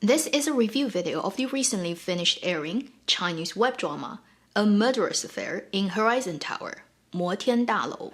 This is a review video of the recently finished airing Chinese web drama, A Murderous Affair in Horizon Tower, 摩天大楼.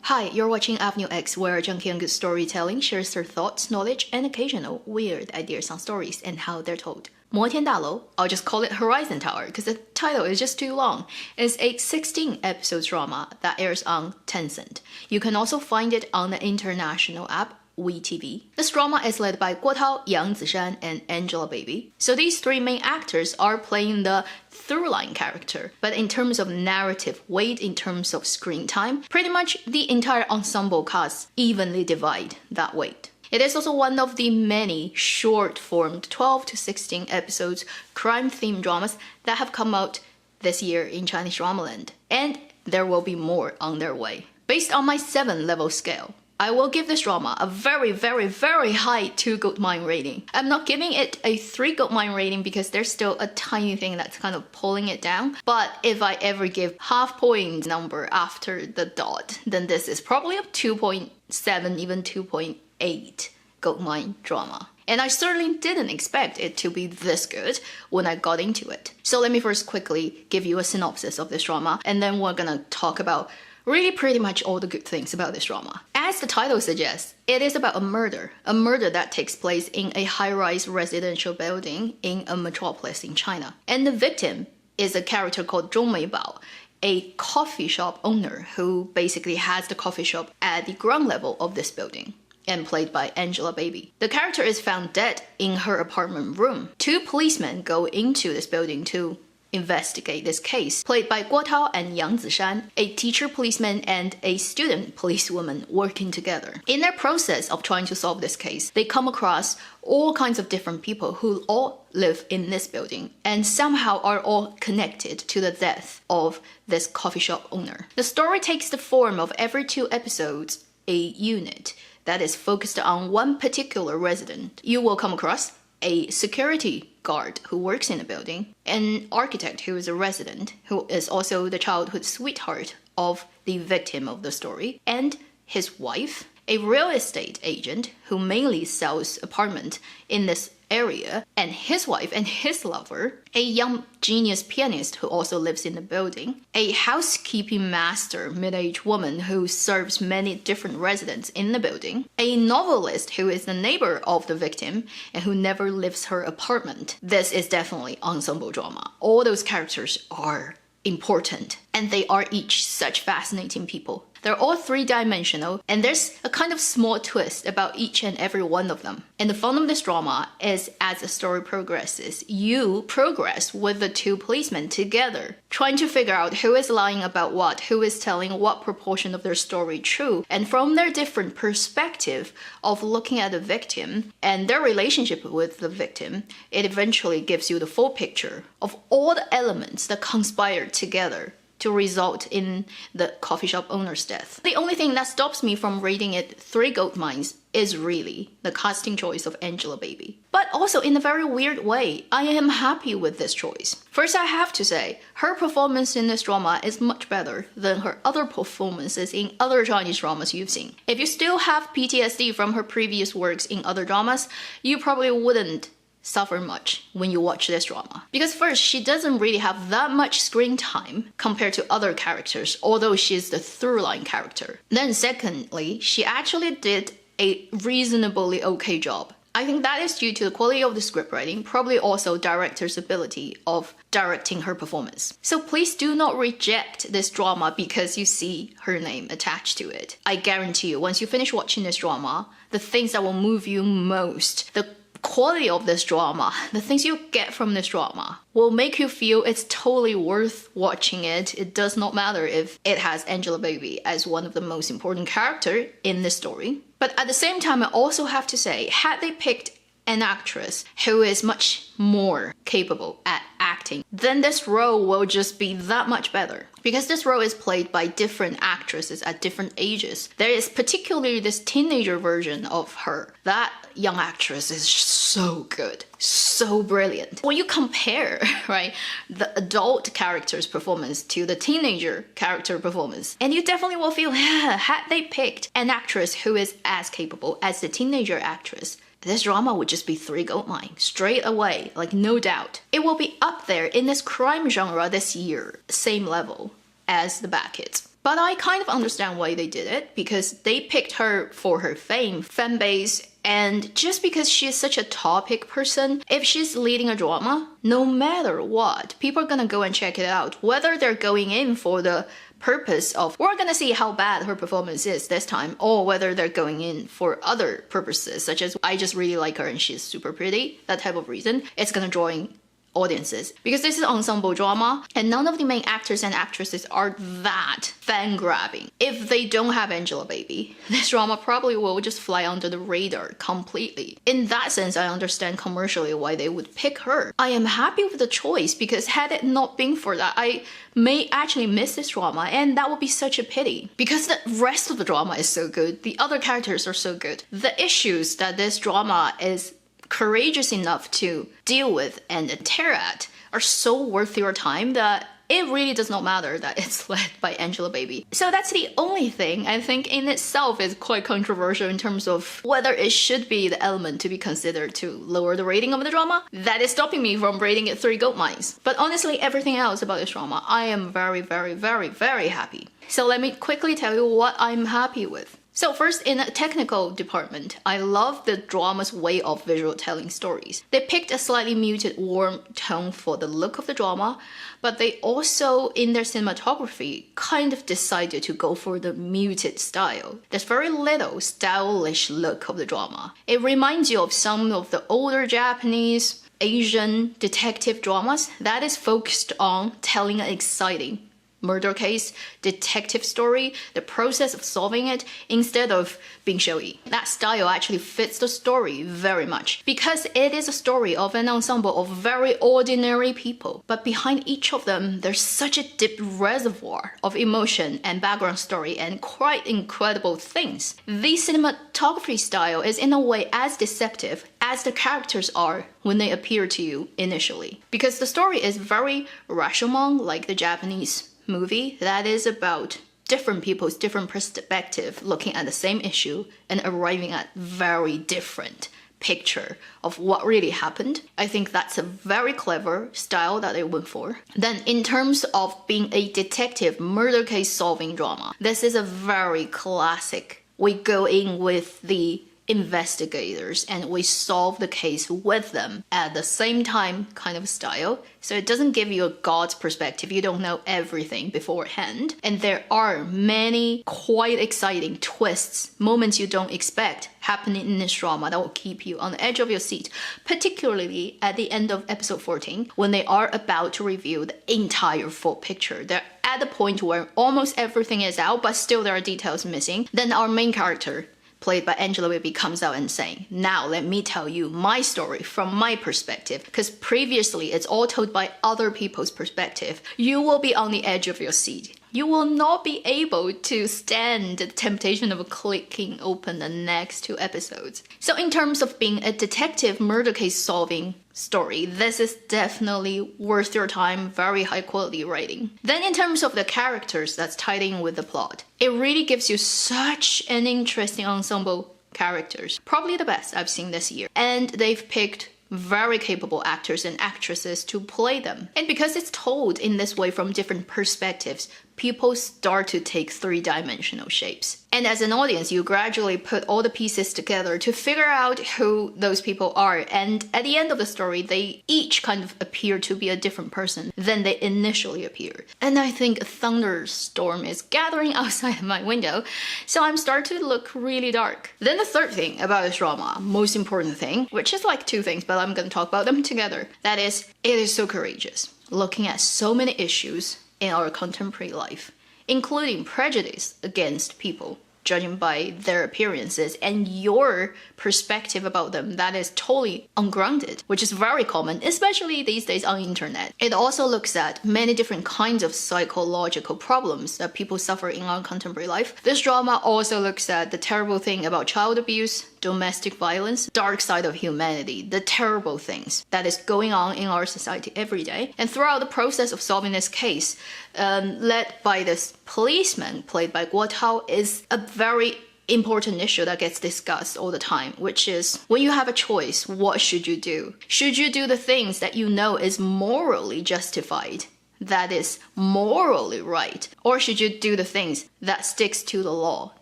Hi, you're watching Avenue X, where Junkie and Good Storytelling shares their thoughts, knowledge, and occasional weird ideas on stories and how they're told. 摩天大楼, I'll just call it Horizon Tower because the title is just too long, is a 16-episode drama that airs on Tencent. You can also find it on the international app WeTV. This drama is led by Guo Tao, Yang Zishan, and Angelababy. So these three main actors are playing the through-line character, but in terms of narrative weight, in terms of screen time, pretty much the entire ensemble cast evenly divide that weight. It is also one of the many short-formed 12 to 16 episodes crime-themed dramas that have come out this year in Chinese dramaland, and there will be more on their way. Based on my 7-level scale, I will give this drama a very, very, very high 2 gold mine rating. I'm not giving it a 3 gold mine rating because there's still a tiny thing that's kind of pulling it down. But if I ever give half point number after the dot, then this is probably a 2.7, even 2.8 gold mine drama. And I certainly didn't expect it to be this good when I got into it. So let me first quickly give you a synopsis of this drama, and then we're gonna talk about really pretty much all the good things about this drama. As the title suggests, it is about a murder that takes place in a high-rise residential building in a metropolis in China. And the victim is a character called Zhong Meibao, a coffee shop owner who basically has the coffee shop at the ground level of this building, and played by Angelababy. The character is found dead in her apartment room. 2 policemen go into this building to investigate this case, played by Guo Tao and Yang Zishan, a teacher policeman and a student policewoman working together. In their process of trying to solve this case, they come across all kinds of different people who all live in this building and somehow are all connected to the death of this coffee shop owner. The story takes the form of every 2 episodes, a unit that is focused on one particular resident. You will come across a security guard who works in the building, an architect who is a resident, who is also the childhood sweetheart of the victim of the story, and his wife, a real estate agent who mainly sells apartments in this area, and his wife and his lover, a young genius pianist who also lives in the building, a housekeeping master middle-aged woman who serves many different residents in the building, a novelist who is the neighbor of the victim and who never leaves her apartment. This is definitely ensemble drama. All those characters are important, and they are each such fascinating people. They're all 3-dimensional, and there's a kind of small twist about each and every one of them. And the fun of this drama is, as the story progresses, you progress with the 2 policemen together, trying to figure out who is lying about what, who is telling what proportion of their story true, and from their different perspective of looking at the victim and their relationship with the victim, it eventually gives you the full picture of all the elements that conspire together to result in the coffee shop owner's death. The only thing that stops me from rating it 3 gold mines is really the casting choice of Angelababy. But also, in a very weird way, I am happy with this choice. First, I have to say, her performance in this drama is much better than her other performances in other Chinese dramas you've seen. If you still have PTSD from her previous works in other dramas, you probably wouldn't suffer much when you watch this drama. Because first, she doesn't really have that much screen time compared to other characters, although she's the through-line character. Then secondly, she actually did a reasonably okay job. I think that is due to the quality of the scriptwriting, probably also director's ability of directing her performance. So please do not reject this drama because you see her name attached to it. I guarantee you, once you finish watching this drama, the things that will move you most, the quality of this drama, the things you get from this drama, will make you feel it's totally worth watching it. It does not matter if it has Angelababy as one of the most important characters in the story. But at the same time, I also have to say, had they picked an actress who is much more capable at acting, then this role will just be that much better. Because this role is played by different actresses at different ages. There is particularly this teenager version of her. That young actress is so good, so brilliant. When you compare, right, the adult character's performance to the teenager character performance, and you definitely will feel, had they picked an actress who is as capable as the teenager actress, this drama would just be 3 gold mine, straight away, like no doubt. It will be up there in this crime genre this year, same level as the Bad Kids. But I kind of understand why they did it, because they picked her for her fame, fan base, and just because she's such a topic person. If she's leading a drama, no matter what, people are gonna go and check it out, whether they're going in for the purpose of we're gonna see how bad her performance is this time, or whether they're going in for other purposes, such as I just really like her and she's super pretty, that type of reason. It's gonna draw in audiences, because this is ensemble drama and none of the main actors and actresses are that fan grabbing. If they don't have Angelababy, this drama probably will just fly under the radar completely. In that sense, I understand commercially why they would pick her. I am happy with the choice, because had it not been for that, I may actually miss this drama, and that would be such a pity, because the rest of the drama is so good, the other characters are so good. The issues that this drama is courageous enough to deal with and tear at are so worth your time that it really does not matter that it's led by Angelababy. So that's the only thing I think in itself is quite controversial in terms of whether it should be the element to be considered to lower the rating of the drama. That is stopping me from rating it 3 gold mines. But honestly, everything else about this drama, I am very, very, very, very happy. So let me quickly tell you what I'm happy with. So first, in the technical department, I love the drama's way of visual telling stories. They picked a slightly muted, warm tone for the look of the drama, but they also, in their cinematography, kind of decided to go for the muted style. There's very little stylish look of the drama. It reminds you of some of the older Japanese, Asian detective dramas that is focused on telling an exciting murder case, detective story, the process of solving it, instead of being showy. That style actually fits the story very much, because it is a story of an ensemble of very ordinary people, but behind each of them there's such a deep reservoir of emotion and background story and quite incredible things. The cinematography style is in a way as deceptive as the characters are when they appear to you initially, because the story is very Rashomon, like the Japanese movie that is about different people's different perspective looking at the same issue and arriving at very different picture of what really happened. I think that's a very clever style that they went for. Then in terms of being a detective murder case solving drama, this is a very classic. We go in with the investigators and we solve the case with them at the same time kind of style. So it doesn't give you a God's perspective. You don't know everything beforehand. And there are many quite exciting twists, moments you don't expect happening in this drama that will keep you on the edge of your seat, particularly at the end of episode 14 when they are about to reveal the entire full picture. They're at the point where almost everything is out, but still there are details missing. Then our main character, played by Angelababy, comes out and saying, now let me tell you my story from my perspective, because previously it's all told by other people's perspective. You will be on the edge of your seat. You will not be able to stand the temptation of clicking open the next 2 episodes. So in terms of being a detective murder case solving story, this is definitely worth your time, very high quality writing. Then in terms of the characters that's tied in with the plot, it really gives you such an interesting ensemble characters. Probably the best I've seen this year. And they've picked very capable actors and actresses to play them. And because it's told in this way from different perspectives, people start to take 3-dimensional shapes. And as an audience, you gradually put all the pieces together to figure out who those people are. And at the end of the story, they each kind of appear to be a different person than they initially appeared. And I think a thunderstorm is gathering outside of my window, so I'm starting to look really dark. Then the third thing about this drama, most important thing, which is like 2 things, but I'm gonna talk about them together. That is, it is so courageous, looking at so many issues in our contemporary life, including prejudice against people, judging by their appearances and your perspective about them that is totally ungrounded, which is very common, especially these days on the internet. It also looks at many different kinds of psychological problems that people suffer in our contemporary life. This drama also looks at the terrible thing about child abuse, domestic violence, dark side of humanity, the terrible things that is going on in our society every day. And throughout the process of solving this case, led by this policeman played by Guo Tao, is a very important issue that gets discussed all the time, which is when you have a choice, what should you do? Should you do the things that you know is morally justified, that is morally right, or should you do the things that sticks to the law,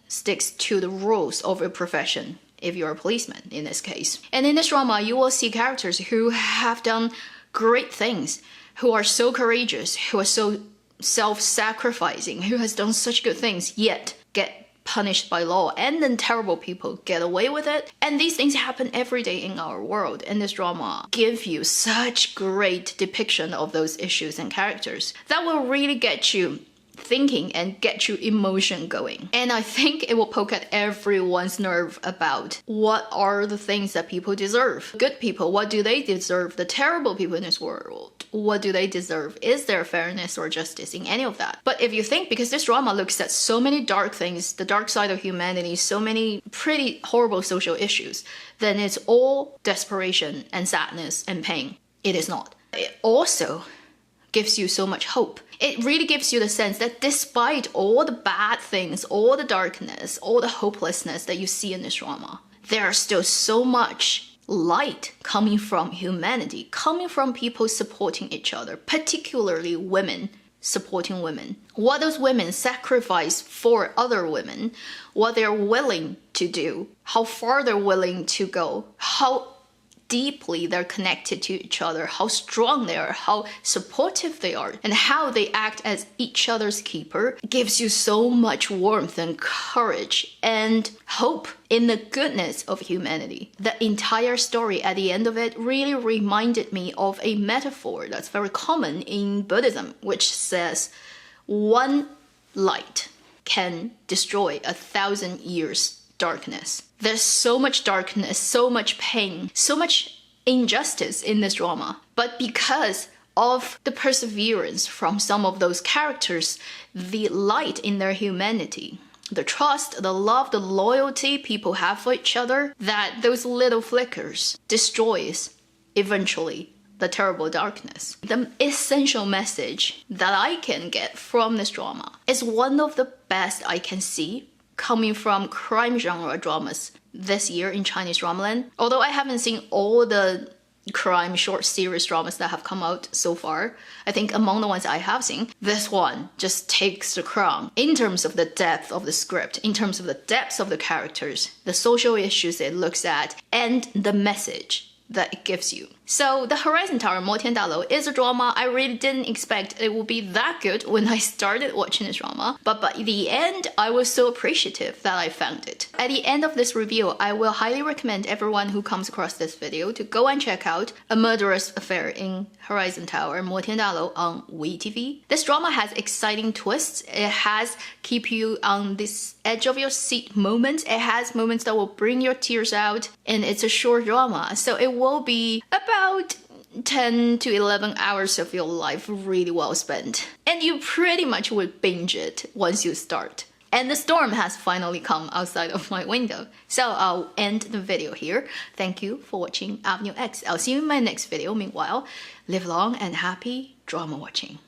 sticks to the rules of your profession, if you're a policeman in this case? And in this drama, you will see characters who have done great things, who are so courageous, who are so self-sacrificing, who has done such good things, yet get punished by law, and then terrible people get away with it. And these things happen every day in our world, and this drama gives you such great depiction of those issues and characters that will really get you thinking and get your emotion going. And I think it will poke at everyone's nerve about what are the things that people deserve. Good people, what do they deserve? The terrible people in this world, what do they deserve? Is there fairness or justice in any of that? But if you think, because this drama looks at so many dark things, the dark side of humanity, so many pretty horrible social issues, then it's all desperation and sadness and pain. It is not. It also gives you so much hope. It really gives you the sense that despite all the bad things, all the darkness, all the hopelessness that you see in this drama, there are still so much light coming from humanity, coming from people supporting each other, particularly women supporting women. What those women sacrifice for other women, what they're willing to do, how far they're willing to go, how deeply they're connected to each other, how strong they are, how supportive they are, and how they act as each other's keeper gives you so much warmth and courage and hope in the goodness of humanity. The entire story at the end of it really reminded me of a metaphor that's very common in Buddhism, which says one light can destroy 1,000 years darkness. There's so much darkness, so much pain, so much injustice in this drama. But because of the perseverance from some of those characters, the light in their humanity, the trust, the love, the loyalty people have for each other, that those little flickers destroys eventually the terrible darkness. The essential message that I can get from this drama is one of the best I can see coming from crime genre dramas this year in Chinese dramaland. Although I haven't seen all the crime short series dramas that have come out so far, I think among the ones I have seen, this one just takes the crown in terms of the depth of the script, in terms of the depth of the characters, the social issues it looks at, and the message that it gives you. So The Horizon Tower 摩天大楼 is a drama I really didn't expect it would be that good when I started watching this drama, but by the end I was so appreciative that I found it. At the end of this review, I will highly recommend everyone who comes across this video to go and check out A Murderous Affair in Horizon Tower 摩天大楼 on WeTV. This drama has exciting twists. It has keep you on this edge of your seat moments. It has moments that will bring your tears out, and it's a short drama, so it will be about 10 to 11 hours of your life really well spent. And you pretty much would binge it once you start. And the storm has finally come outside of my window. So I'll end the video here. Thank you for watching Avenue X. I'll see you in my next video. Meanwhile, live long and happy drama watching.